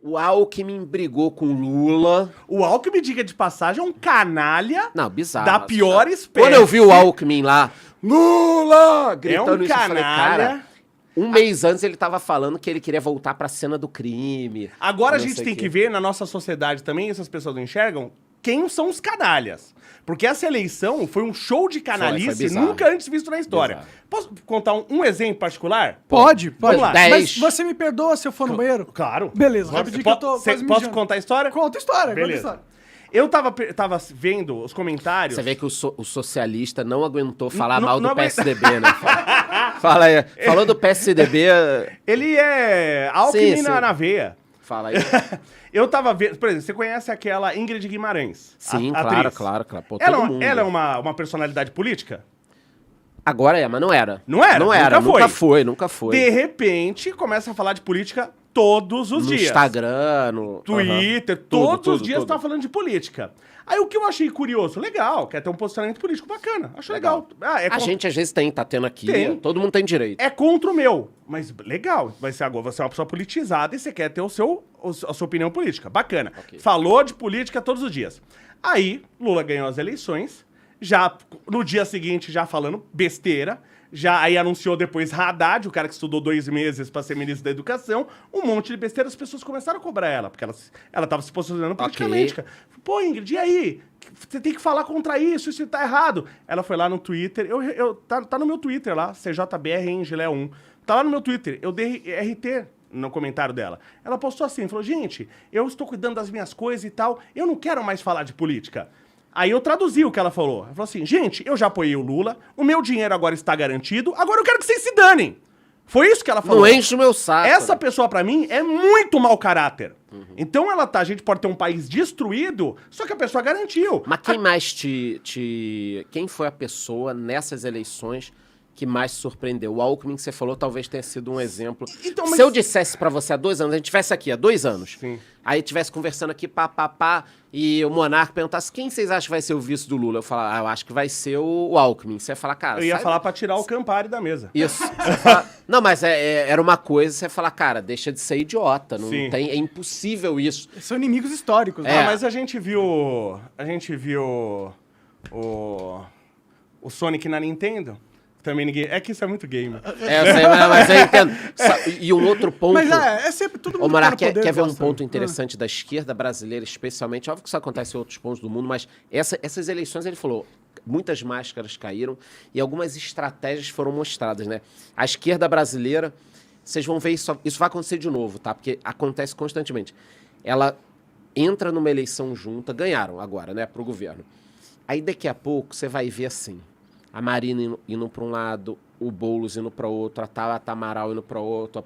O Alckmin brigou com o Lula. O Alckmin, diga de passagem, é um canalha Não, bizarro. da pior espécie. Quando eu vi o Alckmin lá, Lula! Gritando isso, eu falei, canalha. cara, um mês antes ele tava falando que ele queria voltar pra cena do crime. Agora a não gente sei tem o que quê. ver na nossa sociedade também, essas pessoas não enxergam, quem são os canalhas. Porque essa eleição foi um show de canalice Foi bizarro. nunca antes visto na história. Bizarro. Posso contar um exemplo particular? Pode. Vamos lá. 10. Mas você me perdoa se eu for no banheiro? Claro. Beleza, rapidinho que eu tô quase Posso mijando. contar a história? Conta a história, conta a Beleza. história. Eu tava vendo os comentários. Você vê que o socialista não aguentou falar Não- mal do não aguenta- PSDB, né? Fala aí. Falou do PSDB, Ele é Alckmin Sim, sim. na veia. fala aí. Eu tava vendo, por exemplo, você conhece aquela Ingrid Guimarães? Sim, a claro, atriz? claro. Pô, Ela, todo mundo. ela é uma personalidade política? Agora é, mas não era. Não era? Não era, Nunca nunca foi. De repente, começa a falar de política todos os no dias. Instagram, no... Twitter, Aham. todos Tudo, os dias tá falando de política. Aí o que eu achei curioso, legal, quer ter um posicionamento político bacana, acho legal. A gente às vezes tá tendo aqui, Tem. todo mundo tem direito. É contra o meu, mas legal, vai ser agora, você é uma pessoa politizada e você quer ter a sua opinião política, bacana. Ok. Falou de política todos os dias. Aí, Lula ganhou as eleições, já no dia seguinte já falando besteira, já aí anunciou depois Haddad, o cara que estudou 2 meses pra ser ministro da Educação, um monte de besteira, as pessoas começaram a cobrar ela, porque ela tava se posicionando politicamente. Cara. Pô, Ingrid, e aí? Você tem que falar contra isso tá errado. Ela foi lá no Twitter, tá no meu Twitter lá, CJBR Angela 1. Tá lá no meu Twitter, eu dei RT no comentário dela. Ela postou assim, falou, gente, eu estou cuidando das minhas coisas e tal, eu não quero mais falar de política. Aí eu traduzi o que ela falou. Ela falou assim, gente, eu já apoiei o Lula, o meu dinheiro agora está garantido, agora eu quero que vocês se danem. Foi isso que ela falou. Não enche o meu saco. Essa né? pessoa, pra mim, é muito mau caráter. Então a gente pode ter um país destruído, só que a pessoa garantiu. Mas quem mais Quem foi a pessoa nessas eleições que mais surpreendeu? O Alckmin que você falou talvez tenha sido um exemplo. Então, mas- Se eu dissesse pra você há 2 anos, a gente estivesse aqui há 2 anos, Sim. aí estivesse conversando aqui, pá, e o Monarca perguntasse quem vocês acham que vai ser o vice do Lula? Eu falar, eu acho que vai ser o Alckmin. Você ia falar, cara... Eu ia sai- falar pra tirar o Campari da mesa. Isso. Você fala- Não, mas era uma coisa, você falar, cara, deixa de ser idiota. Não Sim. tem, é impossível isso. São inimigos históricos. É. né? Ah, mas a gente viu o Sonic na Nintendo. Também ninguém... É que isso é muito game. Eu sei, mas eu entendo. E um outro ponto... Mas é sempre todo mundo Ô, Monarca, que tá no poder quer ver um gosta. ponto interessante da esquerda brasileira, especialmente? Óbvio que isso acontece em outros pontos do mundo, mas essas eleições, ele falou, muitas máscaras caíram e algumas estratégias foram mostradas, né? A esquerda brasileira, vocês vão ver isso vai acontecer de novo, tá? Porque acontece constantemente. Ela entra numa eleição junta, ganharam agora, né, pro governo. Aí daqui a pouco você vai ver assim, a Marina indo para um lado, o Boulos indo para outro, a Tabata Amaral indo para outro,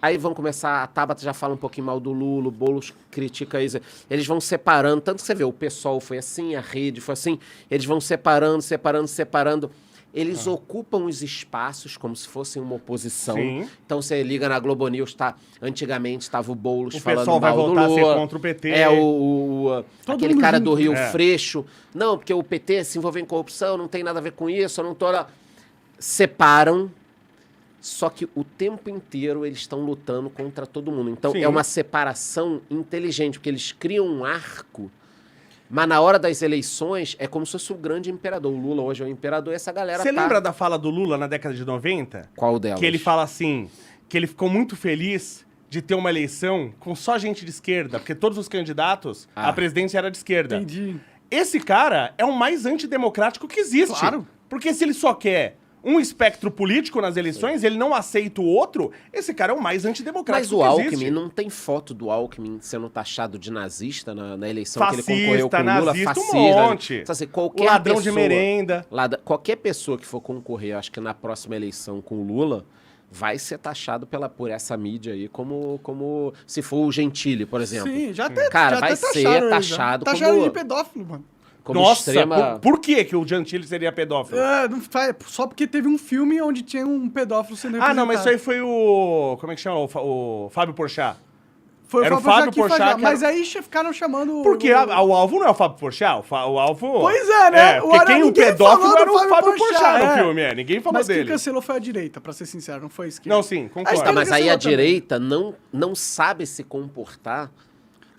Aí vão começar, a Tabata já fala um pouquinho mal do Lula, o Boulos critica isso. Eles vão separando, tanto que você vê, o PSOL foi assim, a Rede foi assim, eles vão separando. Eles ocupam os espaços como se fossem uma oposição. Sim. Então você liga na Globo News, antigamente estava o Boulos O falando pessoal vai mal do voltar a ser Lula. contra o PT. É Todo aquele mundo cara junto. do Rio É. Freixo. Não, porque o PT se envolveu em corrupção, não tem nada a ver com isso, eu não tô... Separam, só que o tempo inteiro eles estão lutando contra todo mundo. Então Sim. é uma separação inteligente, porque eles criam um arco, mas na hora das eleições é como se fosse o grande imperador. O Lula hoje é o imperador e essa galera Você tá... lembra da fala do Lula na década de 90? Qual delas? Que ele fala assim, que ele ficou muito feliz de ter uma eleição com só gente de esquerda, porque todos os candidatos, Ah. a presidência era de esquerda. Entendi. Esse cara é o mais antidemocrático que existe. Claro. Porque se ele só quer um espectro político nas eleições, ele não aceita o outro, esse cara é o mais antidemocrático Mas o que Alckmin, existe. não tem foto do Alckmin sendo taxado de nazista na eleição Fascista, que ele concorreu com o Lula? nazista, um Fascista, monte. Então, assim, O qualquer ladrão de pessoa- merenda. Qualquer pessoa que for concorrer, acho que na próxima eleição com o Lula, vai ser taxado por essa mídia aí como se for o Gentili, por exemplo. Sim, já até Cara, já vai até ser taxaram ele, já. taxado Taxaram como- ele de pedófilo, mano. Como Nossa, extrema... por que que o Gentili seria pedófilo? Não faz, só porque teve um filme onde tinha um pedófilo sendo Ah, não, mas isso aí representado. foi o... Como é que chama? O Fábio Porchat. Foi Era o Fábio Porchat, mas aí ficaram chamando... Porque o alvo não é o Fábio Porchat, o alvo... Pois é, né? Porque quem o ninguém pedófilo falou era do o Fábio Porchat no é. filme, ninguém falou mas dele. Mas quem cancelou foi a direita, pra ser sincero, não foi a esquerda. Não, sim, concordo. esquerda Mas aí a cancelou também. direita não sabe se comportar.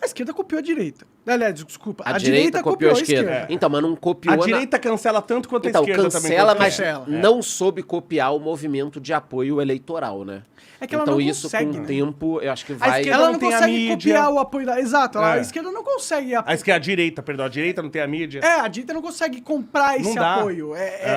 A esquerda copiou a direita. Aliás, desculpa, A direita copiou a esquerda. Então, mas não copiou... A direita cancela tanto quanto a esquerda também. Cancela, mas cancela. não soube copiar o movimento de apoio eleitoral, né? É que ela então não isso, consegue, com o né? tempo, eu acho que vai... esquerda Ela não não tem a consegue mídia. copiar o apoio da... Exato, É. a esquerda não consegue... A direita, perdão, a direita não tem a mídia. A direita não consegue comprar esse dá. apoio.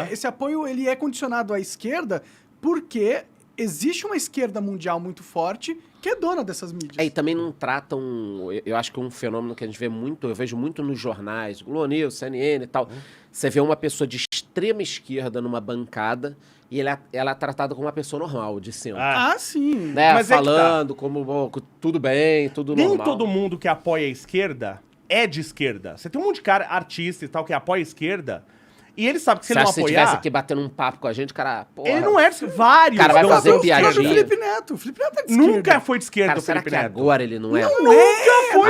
Esse apoio ele é condicionado à esquerda porque existe uma esquerda mundial muito forte que é dona dessas mídias. E também não tratam... Eu acho que um fenômeno que a gente vê muito, eu vejo muito nos jornais, Globo News, CNN e tal, você vê uma pessoa de extrema esquerda numa bancada e ela é tratada como uma pessoa normal, de centro. Sim. Né? Mas é que Falando como bom, tudo bem, tudo Nem normal. todo mundo que apoia a esquerda é de esquerda. Você tem um monte de cara, artista e tal, que apoia a esquerda, e ele sabe que se ele Você não acha que se apoiar... estivesse aqui batendo um papo com a gente, cara, porra... Ele não é de vários. Cara, vai não fazer são de piadinha. esquerda. O Felipe Neto. O Felipe Neto é de esquerda. Nunca foi de esquerda Cara, o será Felipe que Neto. agora ele não é? Nunca foi,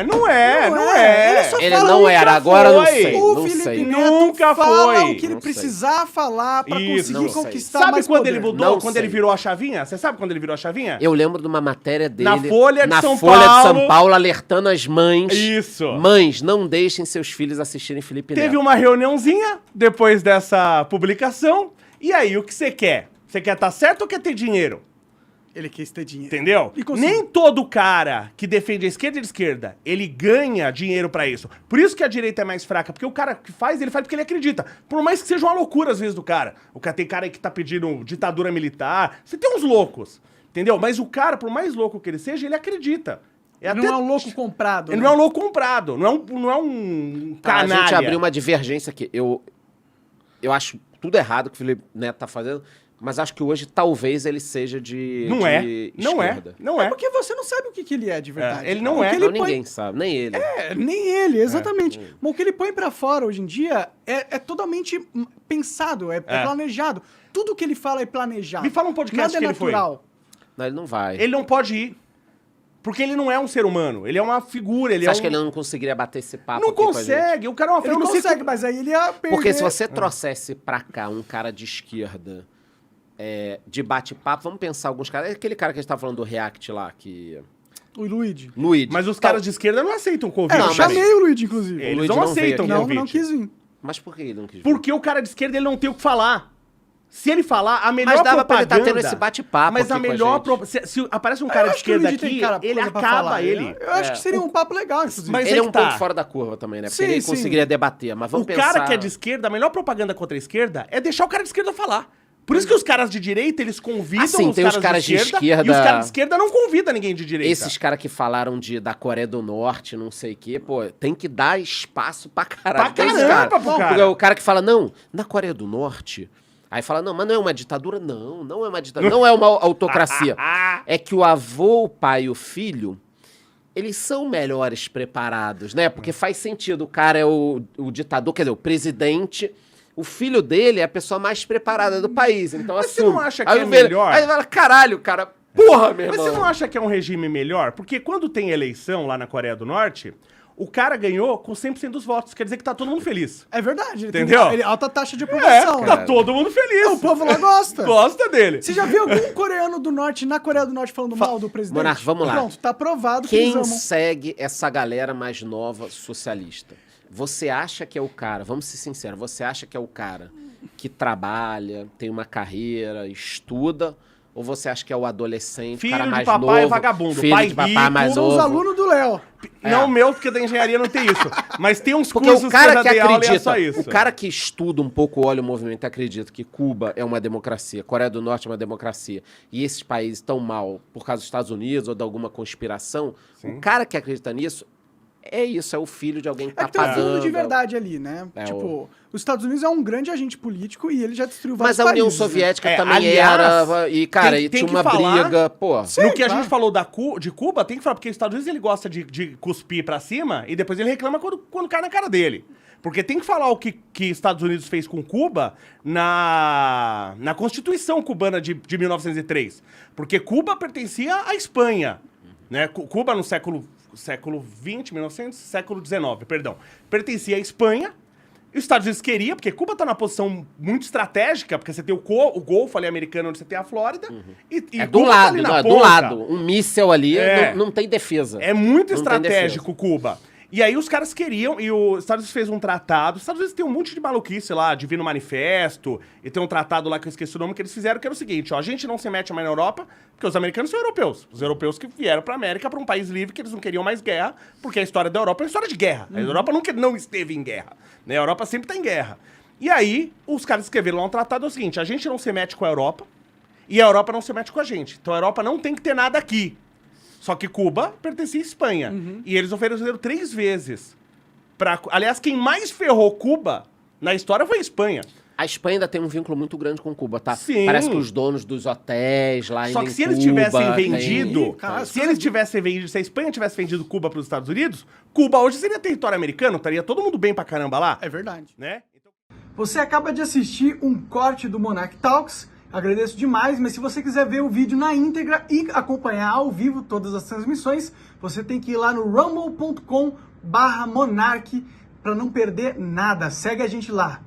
não é. Ele só Ele fala não nunca era, agora não foi. sei, O não Felipe sei. Neto Nunca fala foi. o que ele Não sei. precisar falar pra Isso, conseguir não sei. conquistar Sabe mais quando poder. ele mudou? Não Quando sei. ele virou a chavinha? Você sabe quando ele virou a chavinha? Eu lembro de uma matéria dele... Na Folha de na São Folha de Paulo. São Paulo, alertando as mães... Isso. Mães, não deixem seus filhos assistirem Felipe Teve Neto. uma reuniãozinha depois dessa publicação. E aí, o que você quer? Você quer estar certo ou quer ter dinheiro? Ele quis ter dinheiro. Entendeu? E conseguiu. Nem todo cara que defende a esquerda e a esquerda, ele ganha dinheiro pra isso. Por isso que a direita é mais fraca, porque o cara que faz, ele faz porque ele acredita. Por mais que seja uma loucura às vezes do cara. O cara tem cara aí que tá pedindo ditadura militar. Você tem uns loucos, entendeu? Mas o cara, por mais louco que ele seja, ele acredita. Ele não é um louco comprado. Ele né? não é um louco comprado, não é um Tá, a canalha. gente abriu uma divergência aqui. Eu acho tudo errado que o Felipe Neto tá fazendo, mas acho que hoje talvez ele seja de Não é, não é, esquerda. não É é. porque você não sabe o que ele é de verdade. ele não O é. que Não, ele põe- ninguém sabe, nem ele. Nem ele, exatamente. Mas o que ele põe pra fora hoje em dia é totalmente pensado, é planejado. Tudo que ele fala é planejado. Me fala um podcast Nada que é ele foi. natural. Não, ele não vai. Ele não pode ir. Porque ele não é um ser humano, ele é uma figura, ele Você é acha um... que ele não conseguiria bater esse papo Não aqui com a gente? consegue, o cara é uma Ele eu não sei consegue, como- mas aí ele ia perder. Porque se você trouxesse pra cá um cara de esquerda de bate-papo, vamos pensar alguns caras. Aquele cara que a gente tava falando do React lá, que... O Luigi. Luigi. Mas os caras de esquerda não aceitam o convite. Eu Não, mas- chamei o Luigi, inclusive. Eles Luigi não não veio aceitam o aqui. convite. Não quis vir. Mas por que ele não quis vir? Porque o cara de esquerda ele não tem o que falar. Se ele falar, a melhor Mas dava pra ele propaganda... estar tendo esse bate-papo Mas a aqui com a melhor... gente. Se aparece um Eu cara de acho que o esquerda Luigi tem aqui, ele coisa pra acaba falar. ele. Eu acho que seria um papo legal, inclusive. Mas Ele é é que um tá. pouco fora da curva também, né? Porque Sim, ele sim. conseguiria debater, mas vamos O pensar... cara que é de esquerda, a melhor propaganda contra a esquerda é deixar o cara de esquerda falar. Por isso que os caras de direita, eles convidam Assim, tem os caras de esquerda- e os caras de esquerda não convidam ninguém de direita. Esses caras que falaram da Coreia do Norte, não sei o quê, pô, tem que dar espaço pra caralho. Pra pra esse caramba pro cara. Porque o cara que fala, não, na Coreia do Norte... Aí fala, não, mas não é uma ditadura? Não, não é uma ditadura, não é uma autocracia. É que o avô, o pai e o filho, eles são melhores preparados, né? Porque faz sentido, o cara é o ditador, quer dizer, o presidente... O filho dele é a pessoa mais preparada do país, então Mas você assume. não acha que Aí é o velho- melhor? Aí ele fala, caralho, cara, porra, meu Mas irmão. você não acha que é um regime melhor? Porque quando tem eleição lá na Coreia do Norte, o cara ganhou com 100% dos votos. Quer dizer que tá todo mundo feliz. É verdade. Ele Entendeu? Tem alta taxa de aprovação. tá né? todo mundo feliz. O povo lá gosta. Gosta dele. Você já viu algum coreano do norte, na Coreia do Norte, falando mal do presidente? Monarca, vamos lá. Pronto, tá provado que eles Quem amam. segue essa galera mais nova socialista? Você acha que é o cara, vamos ser sinceros, você acha que é o cara que trabalha, tem uma carreira, estuda, ou você acha que é o adolescente, Filho cara de mais papai novo, vagabundo, filho pai de papai rico, mais São os novo? alunos do Léo. Não meu, porque da engenharia não tem isso. Mas tem uns Porque cursos o cara eu já que dei aula e é acredita, só isso. o cara que estuda um pouco, olha o movimento e acredita que Cuba é uma democracia, Coreia do Norte é uma democracia, e esses países estão mal por causa dos Estados Unidos ou de alguma conspiração, o cara que acredita nisso, é isso, é o filho de alguém que É tá que tem um pagando. fundo de verdade ali, né? É, Tipo, os Estados Unidos é um grande agente político e ele já destruiu vários Mas a União países, né? Soviética também aliás, era. E, cara, tem e tinha que uma falar- briga, pô. Sim, No que a claro. gente falou de Cuba, tem que falar, porque os Estados Unidos ele gosta de cuspir pra cima e depois ele reclama quando cai na cara dele. Porque tem que falar o que Estados Unidos fez com Cuba na Constituição cubana de 1903. Porque Cuba pertencia à Espanha. né? Cuba no século 20, 1900, século 19, perdão. Pertencia à Espanha. E os Estados Unidos queria, porque Cuba tá numa posição muito estratégica, porque você tem o Golfo ali americano, onde você tem a Flórida, e É Cuba do tá lado, ali na não, é do ponta. lado. Um míssel ali É. não tem defesa. É muito Não tem estratégico Cuba. E aí os caras queriam, e os Estados Unidos fez um tratado. Os Estados Unidos tem um monte de maluquice lá, Divino Manifesto, e tem um tratado lá que eu esqueci o nome, que eles fizeram, que era o seguinte, ó, a gente não se mete mais na Europa, porque os americanos são europeus. Os europeus que vieram pra América, pra um país livre, que eles não queriam mais guerra, porque a história da Europa é uma história de guerra. A Europa nunca não esteve em guerra, né? A Europa sempre tá em guerra. E aí, os caras escreveram lá um tratado, é o seguinte, a gente não se mete com a Europa, e a Europa não se mete com a gente. Então a Europa não tem que ter nada aqui. Só que Cuba pertencia à Espanha. E eles ofereceram 3 vezes. Aliás, quem mais ferrou Cuba na história foi a Espanha. A Espanha ainda tem um vínculo muito grande com Cuba, tá? Sim. Parece que os donos dos hotéis lá Só em que se eles Cuba tivessem tem- vendido, Cara, se eles tivessem vendido, se a Espanha tivesse vendido Cuba para os Estados Unidos, Cuba hoje seria território americano, estaria todo mundo bem pra caramba lá, É verdade. né? Você acaba de assistir um corte do Monarch Talks. Agradeço demais, mas se você quiser ver o vídeo na íntegra e acompanhar ao vivo todas as transmissões, você tem que ir lá no rumble.com/monarch para não perder nada. Segue a gente lá.